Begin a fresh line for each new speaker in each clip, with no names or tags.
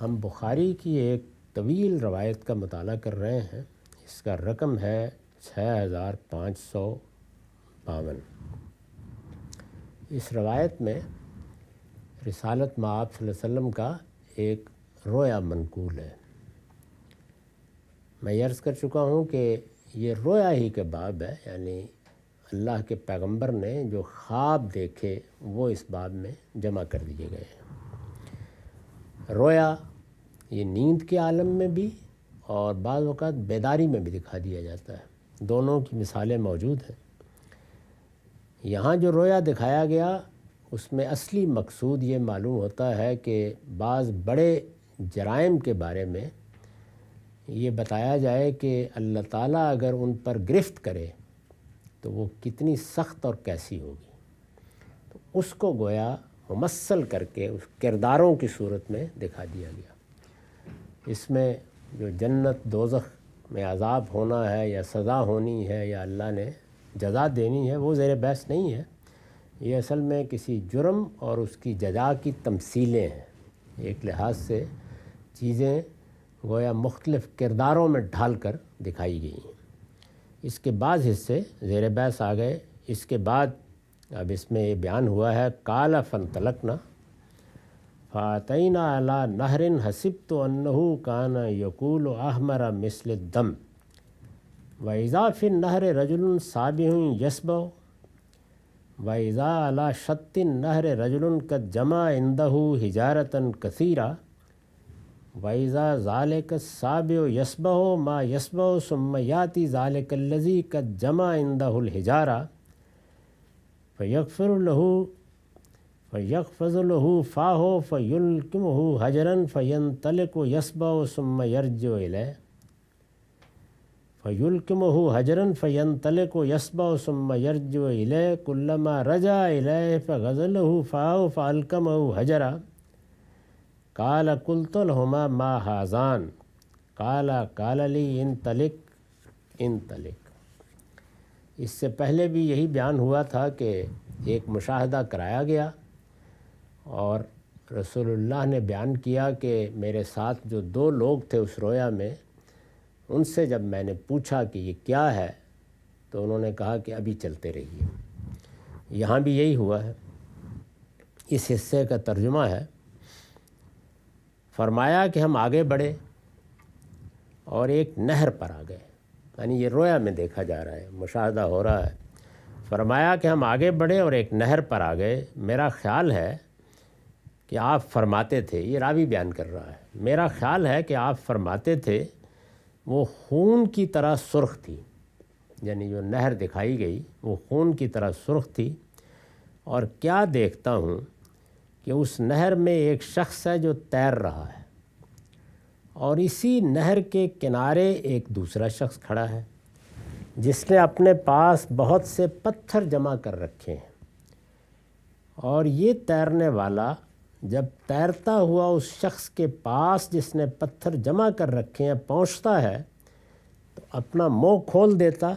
ہم بخاری کی ایک طویل روایت کا مطالعہ کر رہے ہیں. اس کا رقم ہے 6552. اس روایت میں رسالت مآب صلی اللہ علیہ وسلم کا ایک رویا منقول ہے. میں عرض کر چکا ہوں کہ یہ رویا ہی کے باب ہے، یعنی اللہ کے پیغمبر نے جو خواب دیکھے وہ اس باب میں جمع کر دیے گئے ہیں. رویا یہ نیند کے عالم میں بھی اور بعض اوقات بیداری میں بھی دکھا دیا جاتا ہے. دونوں کی مثالیں موجود ہیں. یہاں جو رویا دکھایا گیا اس میں اصلی مقصود یہ معلوم ہوتا ہے کہ بعض بڑے جرائم کے بارے میں یہ بتایا جائے کہ اللہ تعالیٰ اگر ان پر گرفت کرے تو وہ کتنی سخت اور کیسی ہوگی. تو اس کو گویا ممثل کر کے اس کرداروں کی صورت میں دکھا دیا گیا. اس میں جو جنت دوزخ میں عذاب ہونا ہے یا سزا ہونی ہے یا اللہ نے جزا دینی ہے وہ زیر بحث نہیں ہے. یہ اصل میں کسی جرم اور اس کی جزا کی تمثیلیں ہیں. ایک لحاظ سے چیزیں گویا مختلف کرداروں میں ڈھال کر دکھائی گئی ہیں. اس کے بعض حصے زیر بحث آ گئے. اس کے بعد اب اس میں یہ بیان ہوا ہے قال فانطلقنا فاتینا علی نہر حسبت انہ کان یقول احمر مثل الدم واذا فی النہر رجل سابح یسبح واذا علی شط النہر رجل قد جمع عنده حجارۃ کثیرہ وَإِذَا ذَلِكَ السَّابِعُ يَسْبَحُ مَا يَسْبَحُ ثُمَّ يَأْتِي ذَلِكَ الَّذِي قَدْ جَمَعَ عِنْدَهُ الْحِجَارَةَ فَيَغْفَزُ لَهُ فَاهُ فَيُلْقِمُهُ حَجَرًا فَيَنْطَلِقُ يَسْبَحُ ثُمَّ يَرْجِعُ إِلَيْهِ كُلَّمَا رَجَعَ إِلَيْهِ فَغَزَلَهُ فَاهُ فَأَلْقَمَهُ حَجَرًا قال قلت لهما ما هذان قال لي انطلق. اس سے پہلے بھی یہی بیان ہوا تھا کہ ایک مشاہدہ کرایا گیا اور رسول اللہ نے بیان کیا کہ میرے ساتھ جو دو لوگ تھے اس رویا میں ان سے جب میں نے پوچھا کہ یہ کیا ہے تو انہوں نے کہا کہ ابھی چلتے رہیے. یہاں بھی یہی ہوا ہے. اس حصے کا ترجمہ ہے فرمایا کہ ہم آگے بڑھے اور ایک نہر پر آ گئے. یعنی یہ رویا میں دیکھا جا رہا ہے، مشاہدہ ہو رہا ہے. فرمایا کہ ہم آگے بڑھے اور ایک نہر پر آ گئے. میرا خیال ہے کہ آپ فرماتے تھے، یہ راوی بیان کر رہا ہے، میرا خیال ہے کہ آپ فرماتے تھے وہ خون کی طرح سرخ تھی. یعنی جو نہر دکھائی گئی وہ خون کی طرح سرخ تھی. اور کیا دیکھتا ہوں کہ اس نہر میں ایک شخص ہے جو تیر رہا ہے اور اسی نہر کے کنارے ایک دوسرا شخص کھڑا ہے جس نے اپنے پاس بہت سے پتھر جمع کر رکھے ہیں. اور یہ تیرنے والا جب تیرتا ہوا اس شخص کے پاس جس نے پتھر جمع کر رکھے ہیں پہنچتا ہے تو اپنا منہ کھول دیتا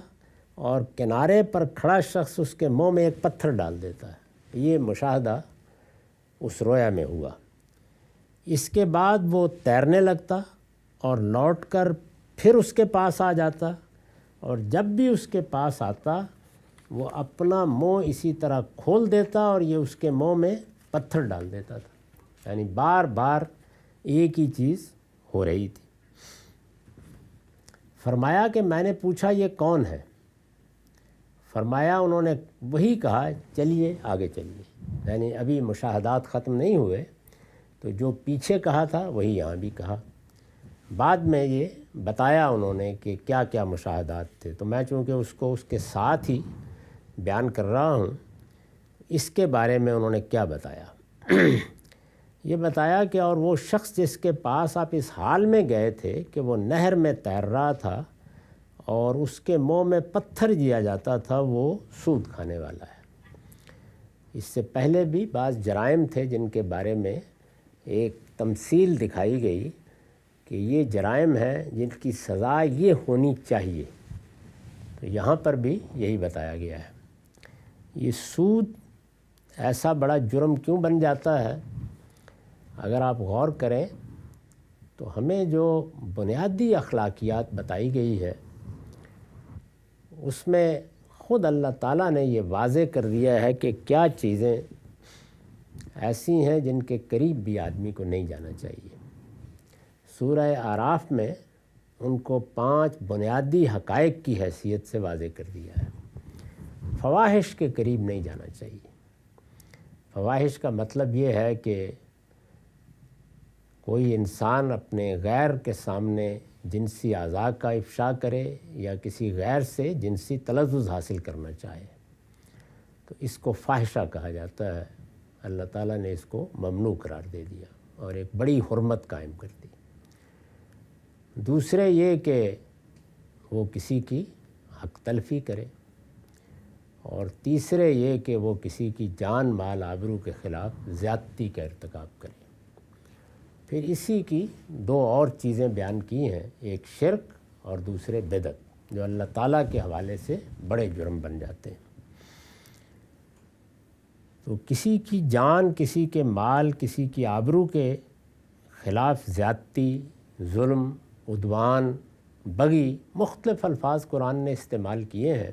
اور کنارے پر کھڑا شخص اس کے منہ میں ایک پتھر ڈال دیتا ہے. یہ مشاہدہ اس رویا میں ہوا. اس کے بعد وہ تیرنے لگتا اور لوٹ کر پھر اس کے پاس آ جاتا اور جب بھی اس کے پاس آتا وہ اپنا منہ اسی طرح کھول دیتا اور یہ اس کے منہ میں پتھر ڈال دیتا تھا. یعنی بار بار ایک ہی چیز ہو رہی تھی. فرمایا کہ میں نے پوچھا یہ کون ہے؟ فرمایا انہوں نے وہی کہا چلیے آگے چلیے. یعنی ابھی مشاہدات ختم نہیں ہوئے تو جو پیچھے کہا تھا وہی یہاں بھی کہا. بعد میں یہ بتایا انہوں نے کہ کیا کیا مشاہدات تھے. تو میں چونکہ اس کو اس کے ساتھ ہی بیان کر رہا ہوں. اس کے بارے میں انہوں نے کیا بتایا یہ بتایا کہ اور وہ شخص جس کے پاس آپ اس حال میں گئے تھے کہ وہ نہر میں تیر رہا تھا اور اس کے منہ میں پتھر دیا جاتا تھا وہ سود کھانے والا ہے. اس سے پہلے بھی بعض جرائم تھے جن کے بارے میں ایک تمثیل دکھائی گئی کہ یہ جرائم ہیں جن کی سزا یہ ہونی چاہیے. تو یہاں پر بھی یہی بتایا گیا ہے. یہ سود ایسا بڑا جرم کیوں بن جاتا ہے؟ اگر آپ غور کریں تو ہمیں جو بنیادی اخلاقیات بتائی گئی ہے اس میں خود اللہ تعالیٰ نے یہ واضح کر دیا ہے کہ کیا چیزیں ایسی ہیں جن کے قریب بھی آدمی کو نہیں جانا چاہیے۔ سورہ اعراف میں ان کو 5 بنیادی حقائق کی حیثیت سے واضح کر دیا ہے۔ فواحش کے قریب نہیں جانا چاہیے۔ فواحش کا مطلب یہ ہے کہ کوئی انسان اپنے غیر کے سامنے جنسی اعضاء کا افشا کرے یا کسی غیر سے جنسی تلذذ حاصل کرنا چاہے تو اس کو فاحشہ کہا جاتا ہے۔ اللہ تعالیٰ نے اس کو ممنوع قرار دے دیا اور ایک بڑی حرمت قائم کر دی۔ دوسرے یہ کہ وہ کسی کی حق تلفی کرے، اور تیسرے یہ کہ وہ کسی کی جان مال آبرو کے خلاف زیادتی کا ارتکاب کرے۔ پھر اسی کی 2 اور چیزیں بیان کی ہیں، ایک شرک اور دوسرے بدعت، جو اللہ تعالیٰ کے حوالے سے بڑے جرم بن جاتے ہیں۔ تو کسی کی جان، کسی کے مال، کسی کی آبرو کے خلاف زیادتی، ظلم، عدوان، بغی، مختلف الفاظ قرآن نے استعمال کیے ہیں۔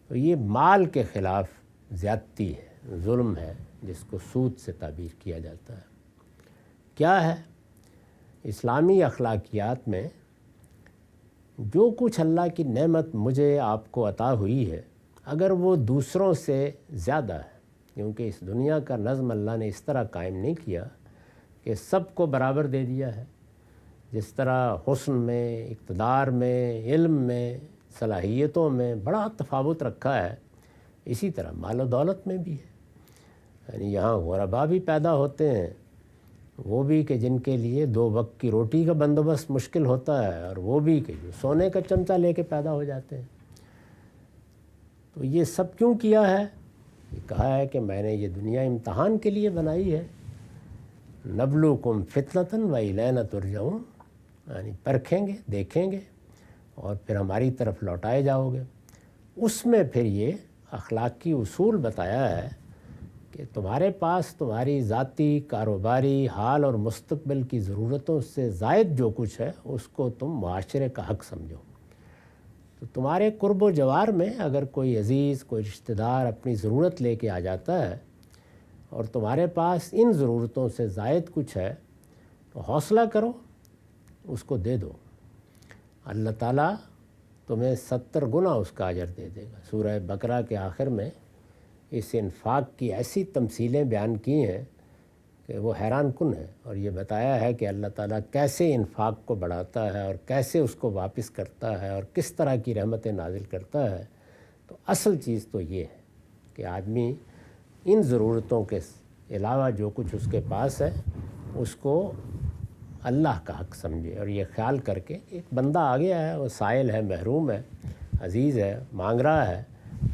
تو یہ مال کے خلاف زیادتی ہے، ظلم ہے، جس کو سود سے تعبیر کیا جاتا ہے۔ کیا ہے؟ اسلامی اخلاقیات میں جو کچھ اللہ کی نعمت مجھے آپ کو عطا ہوئی ہے، اگر وہ دوسروں سے زیادہ ہے، کیونکہ اس دنیا کا نظم اللہ نے اس طرح قائم نہیں کیا کہ سب کو برابر دے دیا ہے۔ جس طرح حسن میں، اقتدار میں، علم میں، صلاحیتوں میں بڑا تفاوت رکھا ہے، اسی طرح مال و دولت میں بھی ہے۔ یعنی یہاں غربا بھی پیدا ہوتے ہیں، وہ بھی کہ جن کے لیے 2 وقت کی روٹی کا بندوبست مشکل ہوتا ہے، اور وہ بھی کہ جو سونے کا چمچہ لے کے پیدا ہو جاتے ہیں۔ تو یہ سب کیوں کیا ہے؟ یہ کہا ہے کہ میں نے یہ دنیا امتحان کے لیے بنائی ہے۔ نبلوکم فتنۃ و الینا ترجعون، یعنی پرکھیں گے، دیکھیں گے اور پھر ہماری طرف لوٹائے جاؤ گے۔ اس میں پھر یہ اخلاقی اصول بتایا ہے کہ تمہارے پاس تمہاری ذاتی، کاروباری، حال اور مستقبل کی ضرورتوں سے زائد جو کچھ ہے اس کو تم معاشرے کا حق سمجھو۔ تو تمہارے قرب و جوار میں اگر کوئی عزیز، کوئی رشتہ دار اپنی ضرورت لے کے آ جاتا ہے اور تمہارے پاس ان ضرورتوں سے زائد کچھ ہے تو حوصلہ کرو، اس کو دے دو۔ اللہ تعالیٰ تمہیں 70 گنا اس کا اجر دے دے گا۔ سورہ بقرہ کے آخر میں اس انفاق کی ایسی تمثیلیں بیان کی ہیں کہ وہ حیران کن ہے، اور یہ بتایا ہے کہ اللہ تعالیٰ کیسے انفاق کو بڑھاتا ہے اور کیسے اس کو واپس کرتا ہے اور کس طرح کی رحمتیں نازل کرتا ہے۔ تو اصل چیز تو یہ ہے کہ آدمی ان ضرورتوں کے علاوہ جو کچھ اس کے پاس ہے اس کو اللہ کا حق سمجھے، اور یہ خیال کر کے ایک بندہ آ گیا ہے، وہ سائل ہے، محروم ہے، عزیز ہے، مانگ رہا ہے،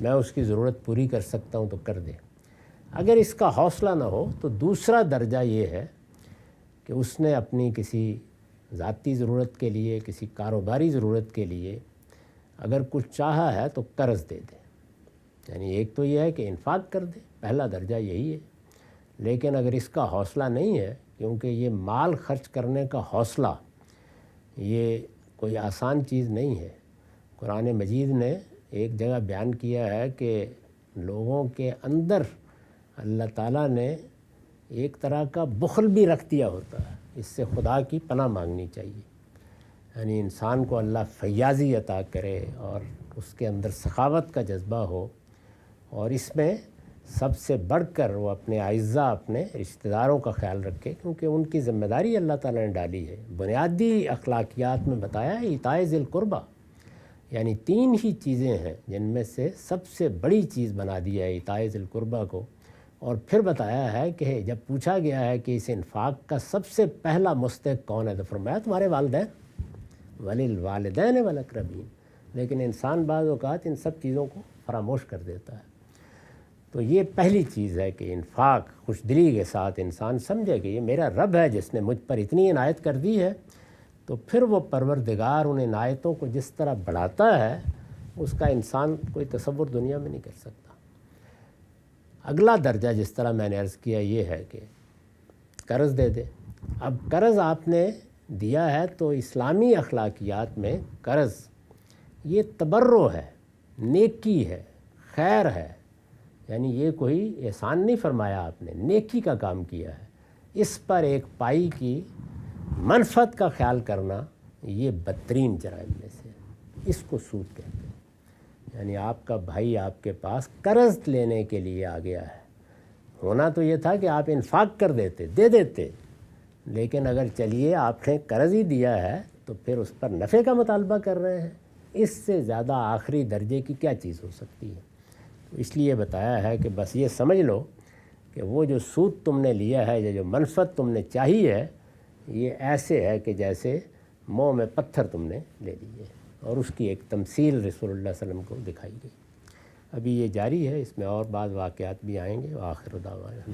میں اس کی ضرورت پوری کر سکتا ہوں تو کر دے۔ اگر اس کا حوصلہ نہ ہو تو دوسرا درجہ یہ ہے کہ اس نے اپنی کسی ذاتی ضرورت کے لیے، کسی کاروباری ضرورت کے لیے اگر کچھ چاہا ہے تو قرض دے دے۔ یعنی ایک تو یہ ہے کہ انفاق کر دے، پہلا درجہ یہی ہے۔ لیکن اگر اس کا حوصلہ نہیں ہے، کیونکہ یہ مال خرچ کرنے کا حوصلہ یہ کوئی آسان چیز نہیں ہے۔ قرآن مجید نے ایک جگہ بیان کیا ہے کہ لوگوں کے اندر اللہ تعالیٰ نے ایک طرح کا بخل بھی رکھ دیا ہوتا ہے، اس سے خدا کی پناہ مانگنی چاہیے۔ یعنی انسان کو اللہ فیاضی عطا کرے اور اس کے اندر سخاوت کا جذبہ ہو، اور اس میں سب سے بڑھ کر وہ اپنے اعزاء، اپنے رشتہ داروں کا خیال رکھے، کیونکہ ان کی ذمہ داری اللہ تعالیٰ نے ڈالی ہے۔ بنیادی اخلاقیات میں بتایا ہے ایتاء ذی القربیٰ، یعنی 3 ہی چیزیں ہیں جن میں سے سب سے بڑی چیز بنا دیا ہے ایتاء ذی القربیٰ کو۔ اور پھر بتایا ہے کہ جب پوچھا گیا ہے کہ اس انفاق کا سب سے پہلا مستحق کون ہے تو فرمایا تمہارے والدین، وللوالدین والاقربین۔ لیکن انسان بعض اوقات ان سب چیزوں کو فراموش کر دیتا ہے۔ تو یہ پہلی چیز ہے کہ انفاق خوش دلی کے ساتھ انسان سمجھے کہ یہ میرا رب ہے جس نے مجھ پر اتنی عنایت کر دی ہے، تو پھر وہ پروردگار ان عنایتوں کو جس طرح بڑھاتا ہے اس کا انسان کوئی تصور دنیا میں نہیں کر سکتا۔ اگلا درجہ جس طرح میں نے عرض کیا یہ ہے کہ قرض دے دے۔ اب قرض آپ نے دیا ہے تو اسلامی اخلاقیات میں قرض یہ تبرع ہے، نیکی ہے، خیر ہے، یعنی یہ کوئی احسان نہیں فرمایا آپ نے، نیکی کا کام کیا ہے۔ اس پر ایک پائی کی منفعت کا خیال کرنا یہ بدترین جرائم میں سے ہے، اس کو سود کہتے ہیں۔ یعنی آپ کا بھائی آپ کے پاس قرض لینے کے لیے آ گیا ہے، ہونا تو یہ تھا کہ آپ انفاق کر دیتے، دے دیتے، لیکن اگر چلیے آپ نے قرض ہی دیا ہے تو پھر اس پر نفع کا مطالبہ کر رہے ہیں، اس سے زیادہ آخری درجے کی کیا چیز ہو سکتی ہے؟ تو اس لیے بتایا ہے کہ بس یہ سمجھ لو کہ وہ جو سود تم نے لیا ہے یا جو منفعت تم نے چاہی ہے، یہ ایسے ہے کہ جیسے منہ میں پتھر تم نے لے لیے، اور اس کی ایک تمثیل رسول اللہ صلی اللہ علیہ وسلم کو دکھائی گئی۔ ابھی یہ جاری ہے، اس میں اور بعض واقعات بھی آئیں گے۔ وآخر دعوانا